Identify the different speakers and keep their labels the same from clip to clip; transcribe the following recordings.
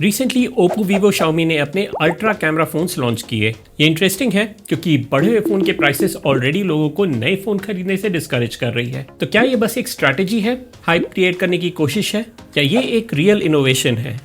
Speaker 1: Recently Oppo Vivo Xiaomi ने अपने ultra camera phones launch किए। ये इंटरेस्टिंग है क्योंकि बढ़े हुए फोन के प्राइसेस ऑलरेडी लोगों को नए फोन खरीदने से डिस्करेज कर रही है। तो क्या ये बस एक स्ट्रैटेजी है, हाइप क्रिएट करने की कोशिश है, या ये एक रियल इनोवेशन है?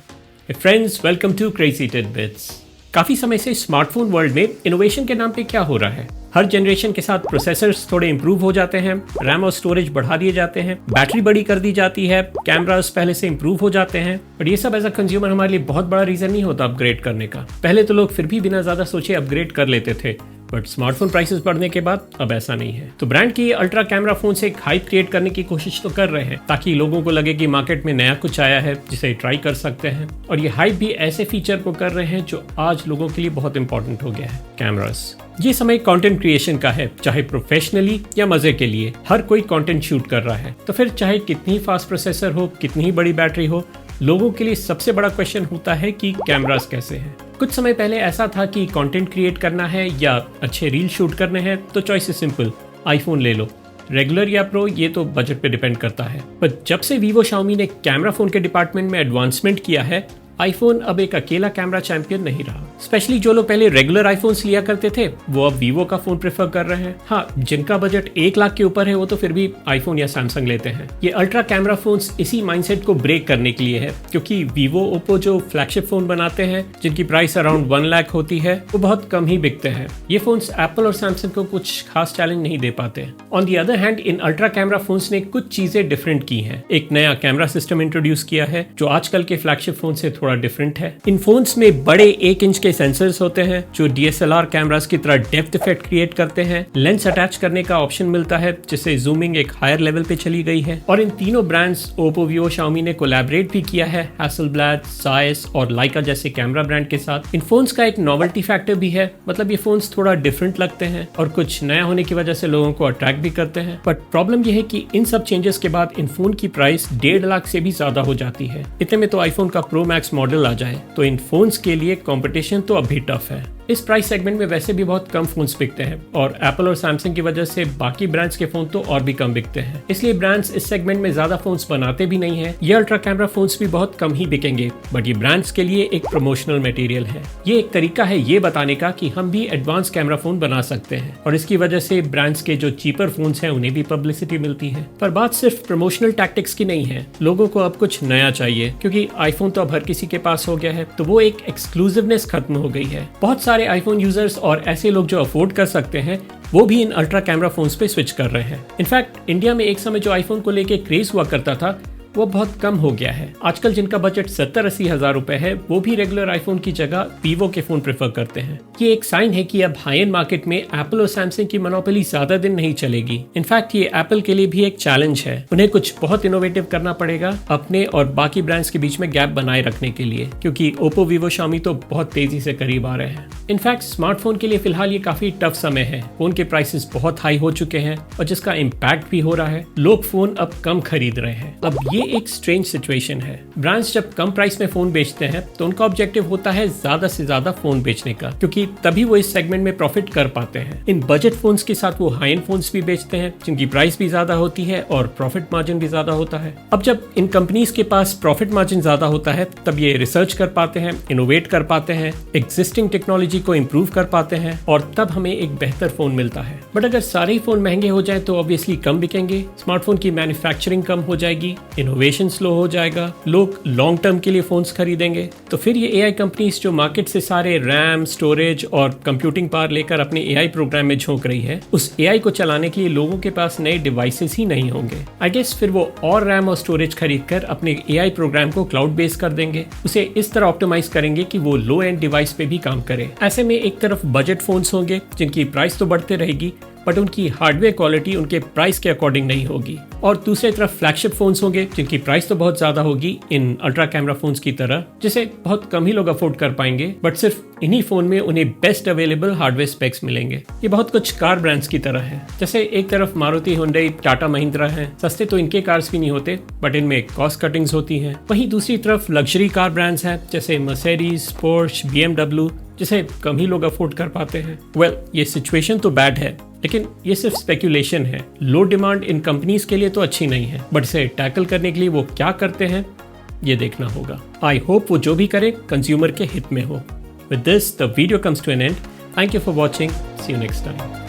Speaker 1: Friends, welcome to crazy tidbits. काफी समय से स्मार्टफोन वर्ल्ड में इनोवेशन के नाम पे क्या हो रहा है? हर जनरेशन के साथ प्रोसेसर्स थोड़े इंप्रूव हो जाते हैं, रैम और स्टोरेज बढ़ा दिए जाते हैं, बैटरी बड़ी कर दी जाती है, कैमरास पहले से इंप्रूव हो जाते हैं। बट ये सब एज अ कंज्यूमर हमारे लिए बहुत बड़ा रीजन नहीं होता अपग्रेड करने का। पहले तो लोग फिर भी बिना ज्यादा सोचे अपग्रेड कर लेते थे, बट स्मार्टफोन प्राइसेस बढ़ने के बाद अब ऐसा नहीं है। तो ब्रांड की अल्ट्रा कैमरा फोन से एक हाइप क्रिएट करने की कोशिश तो कर रहे हैं ताकि लोगों को लगे कि मार्केट में नया कुछ आया है जिसे ट्राई कर सकते हैं। और ये हाइप भी ऐसे फीचर को कर रहे हैं जो आज लोगों के लिए बहुत इंपॉर्टेंट हो गया है, कैमरास। ये समय कंटेंट क्रिएशन का है, चाहे प्रोफेशनली या मजे के लिए। हर कोई कंटेंट शूट कर रहा है, तो फिर चाहे कितनी फास्ट प्रोसेसर हो, कितनी ही बड़ी बैटरी हो, लोगों के लिए सबसे बड़ा क्वेश्चन होता है कि कैमरास कैसे हैं। कुछ समय पहले ऐसा था कि कंटेंट क्रिएट करना है या अच्छे रील शूट करने हैं तो चॉइस इज सिंपल, आईफोन ले लो। रेगुलर या प्रो ये तो बजट पे डिपेंड करता है। पर जब से वीवो शाओमी ने कैमरा फोन के डिपार्टमेंट में एडवांसमेंट किया है, आईफोन अब एक अकेला कैमरा चैंपियन नहीं रहा। स्पेशली जो लोग पहले रेगुलर आईफोन्स लिया करते थे वो अब वीवो का फोन प्रेफर कर रहे हैं। हाँ, जिनका बजट 1 लाख के ऊपर है वो तो फिर भी आईफोन या सैमसंग लेते हैं। ये अल्ट्रा कैमरा फोन्स इसी माइंडसेट को ब्रेक करने के लिए है, क्योंकि वीवो ओप्पो जो फ्लैगशिप फोन बनाते हैं जिनकी प्राइस अराउंड 1 लाख होती है, वो बहुत कम ही बिकते हैं। ये फोन्स एप्पल और सैमसंग को कुछ खास चैलेंज नहीं दे पाते। On the other hand, in ultra camera phones ने कुछ चीजें डिफरेंट की हैं। एक नया कैमरा सिस्टम इंट्रोड्यूस किया है जो आजकल के फ्लैगशिप फोन से थोड़ा डिफरेंट है। इन फोन्स में बड़े 1 इंच के सेंसर्स होते हैं जो DSLR कैमरास की तरह डेप्थ इफेक्ट क्रिएट करते हैं। लेंस अटैच करने का ऑप्शन मिलता है जिससे जूमिंग एक हायर लेवल पे चली गई है। और इन तीनों ब्रांड्स ओप्पो, वीवो, शाओमी ने कोलैबोरेट भी किया है हैसलब्लैड, Zeiss और लाइका जैसे कैमरा ब्रांड के साथ। इन फोन्स का एक नॉवेल्टी फैक्टर भी है, मतलब ये फोन्स थोड़ा डिफरेंट लगते हैं और कुछ नया होने की वजह से लोगों को अट्रैक्ट भी करते हैं। बट प्रॉब्लम यह है कि इन सब चेंजेस के बाद इन फोन की प्राइस 1.5 लाख से भी ज्यादा हो जाती है। इतने में तो आईफोन का प्रो मैक्स मॉडल आ जाए, तो इन फोन्स के लिए कंपटीशन तो अभी टफ है। इस प्राइस सेगमेंट में वैसे भी बहुत कम फोन्स बिकते हैं और एप्पल और सैमसंग की वजह से बाकी ब्रांड्स के फोन तो और भी कम बिकते हैं। इसलिए ब्रांड्स इस सेगमेंट में ज्यादा फोन्स बनाते भी नहीं है। ये अल्ट्रा कैमरा फोन्स भी बहुत कम ही बिकेंगे, बट ये ब्रांड्स के लिए एक प्रमोशनल मटेरियल है। ये एक तरीका है ये बताने का कि हम भी एडवांस कैमरा फोन बना सकते हैं, और इसकी वजह से ब्रांड्स के जो चीपर फोन्स हैं उन्हें भी पब्लिसिटी मिलती है। पर बात सिर्फ प्रमोशनल टैक्टिक्स की नहीं है। लोगों को अब कुछ नया चाहिए, क्योंकि आईफोन तो अब हर किसी के पास हो गया है, तो वो एक एक्सक्लूसिवनेस खत्म हो गई है। बहुत सारे आईफोन यूजर्स और ऐसे लोग जो अफोर्ड कर सकते हैं वो भी इन अल्ट्रा कैमरा फोन्स पे स्विच कर रहे हैं। इनफैक्ट इंडिया में एक समय जो आईफोन को लेके क्रेज हुआ करता था वो बहुत कम हो गया है। आजकल जिनका बजट 70-80 हजार रुपए है वो भी रेगुलर आईफोन की जगह वीवो के फोन प्रेफर करते हैं। ये एक साइन है कि अब हाई एंड मार्केट में एप्पल और सैमसंग की मोनोपोली ज्यादा दिन नहीं चलेगी। इनफैक्ट ये एप्पल के लिए भी एक चैलेंज है। उन्हें कुछ बहुत इनोवेटिव करना पड़ेगा अपने और बाकी ब्रांड्स के बीच में गैप बनाए रखने के लिए, क्योंकि ओप्पो, वीवो, शाओमी तो बहुत तेजी से करीब आ रहे हैं। इनफैक्ट स्मार्टफोन के लिए फिलहाल ये काफी टफ समय है। फोन के प्राइसेस बहुत हाई हो चुके हैं और जिसका इम्पैक्ट भी हो रहा है। लोग फोन अब कम खरीद रहे हैं। अब ये एक स्ट्रेंज सिचुएशन है। ब्रांड्स जब कम प्राइस में फोन बेचते हैं तो उनका ऑब्जेक्टिव होता है ज्यादा से ज्यादा फोन बेचने का, क्योंकि तभी वो इस सेगमेंट में प्रॉफिट कर पाते हैं। इन बजट फोन्स के साथ वो हाई एंड फोन्स भी बेचते हैं जिनकी प्राइस भी ज्यादा होती है और प्रॉफिट मार्जिन भी ज्यादा होता है। अब जब इन कंपनीज के पास प्रॉफिट मार्जिन ज्यादा होता है तब ये रिसर्च कर पाते हैं, इनोवेट कर पाते हैं, एग्जिस्टिंग टेक्नोलॉजी को इंप्रूव कर पाते हैं, और तब हमें एक बेहतर फोन मिलता है। बट अगर सारे ही फोन महंगे हो जाए तो ऑब्वियसली कम बिकेंगे, स्मार्टफोन की मैन्युफैक्चरिंग कम हो जाएगी, इनोवेशन स्लो हो जाएगा, लोग लॉन्ग टर्म के लिए फोन्स खरीदेंगे। तो फिर ये एआई कंपनीज जो मार्केट से सारे रैम, स्टोरेज और कंप्यूटिंग पावर लेकर अपने एआई प्रोग्राम में झोंक रही है, उस एआई को चलाने के लिए लोगों के पास नए डिवाइसेस ही नहीं होंगे। आई गेस फिर वो और रैम और स्टोरेज खरीद कर अपने एआई प्रोग्राम को क्लाउड बेस कर देंगे, उसे इस तरह ऑप्टिमाइज करेंगे कि वो लो एंड डिवाइस पे भी काम करे। ऐसे में एक तरफ बजट फोन्स होंगे जिनकी प्राइस तो बढ़ते रहेगी, बट उनकी हार्डवेयर क्वालिटी उनके प्राइस के अकॉर्डिंग नहीं होगी, और दूसरी तरफ फ्लैगशिप फोन्स होंगे जिनकी प्राइस तो बहुत ज्यादा होगी इन अल्ट्रा कैमरा फोन्स की तरह, जिसे बहुत कम ही लोग अफोर्ड कर पाएंगे, बट सिर्फ इन्हीं फोन में उन्हें बेस्ट अवेलेबल हार्डवेयर स्पेक्स मिलेंगे। ये बहुत कुछ कार ब्रांड्स की तरह है। जैसे एक तरफ मारुति, हुंडई, टाटा, महिंद्रा हैं, सस्ते तो इनके कार्स भी नहीं होते बट इनमें कॉस्ट कटिंग्स होती हैं। वहीं दूसरी तरफ लग्जरी कार ब्रांड्स हैं जैसे मर्सिडीज, पोर्श, BMW, जिसे कम ही लोग अफोर्ड कर पाते हैं। वेल, ये सिचुएशन तो बैड है, लेकिन ये सिर्फ स्पेक्यूलेशन है। लो डिमांड इन कंपनीज के लिए तो अच्छी नहीं है, बट इसे टैकल करने के लिए वो क्या करते हैं ये देखना होगा। आई होप वो जो भी करे कंज्यूमर के हित में हो। With this the video comes to an end. Thank you for watching. See you next time.